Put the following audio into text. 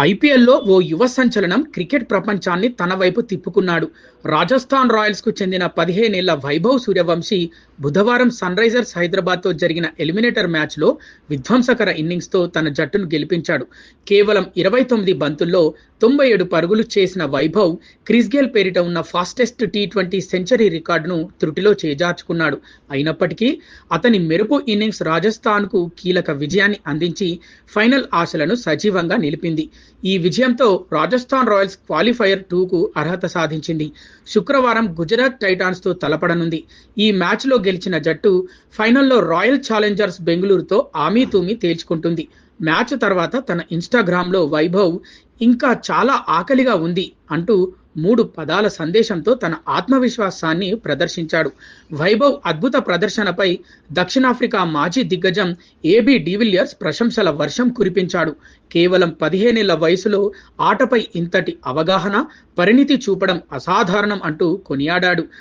ఐపీఎల్‌లో ఓ యువ సంచలనం క్రికెట్ ప్రపంచాన్ని తన వైపు తిప్పుకున్నాడు. రాజస్థాన్ రాయల్స్‌కు చెందిన 15 ఏళ్ల వైభవ్ సూర్యవంశీ బుధవారం సన్‌రైజర్స్ హైదరాబాద్‌తో జరిగిన ఎలిమినేటర్ మ్యాచ్‌లో విధ్వంసకర ఇన్నింగ్స్‌తో తన జట్టును గెలిపించాడు. కేవలం 29 బంతుల్లో 97 పరుగులు చేసిన వైభవ్ క్రిస్ గేల్ పేరిట ఉన్న ఫాస్టెస్ట్ టీ20 సెంచరీ రికార్డును త్రుటిలో చేజార్చుకున్నాడు. అయినప్పటికీ అతని మెరుపు ఇన్నింగ్స్ రాజస్థాన్‌కు కీలక విజయాన్ని అందించి ఫైనల్ ఆశలను సజీవంగా నిలిపింది. ఈ విజయంతో రాజస్థాన్ రాయల్స్ క్వాలిఫైయర్ 2కు అర్హత సాధించింది. శుక్రవారం గుజరాత్ టైటాన్స్‌తో తలపడనుంది. ఈ మ్యాచ్‌లో గెలిచిన జట్టు ఫైనల్లో రాయల్ ఛాలెంజర్స్ బెంగళూరుతో ఆమీతూమీ తేల్చుకుంటుంది. మ్యాచ్ తర్వాత తన ఇన్‌స్టాగ్రామ్‌లో వైభవ్ "ఇంకా చాలా ఆకలిగా ఉంది" అంటూ 3 పదాల సందేశంతో తన ఆత్మవిశ్వాసాన్ని ప్రదర్శించాడు. వైభవ్ అద్భుత ప్రదర్శనపై దక్షిణాఫ్రికా మాజీ దిగ్గజం ఏబీ డివిలియర్స్ ప్రశంసల వర్షం కురిపించాడు. కేవలం 15 ఏళ్ల వయసులో ఆటపై ఇంతటి అవగాహన, పరిణితి చూపడం అసాధారణం అంటూ కొనియాడాడు.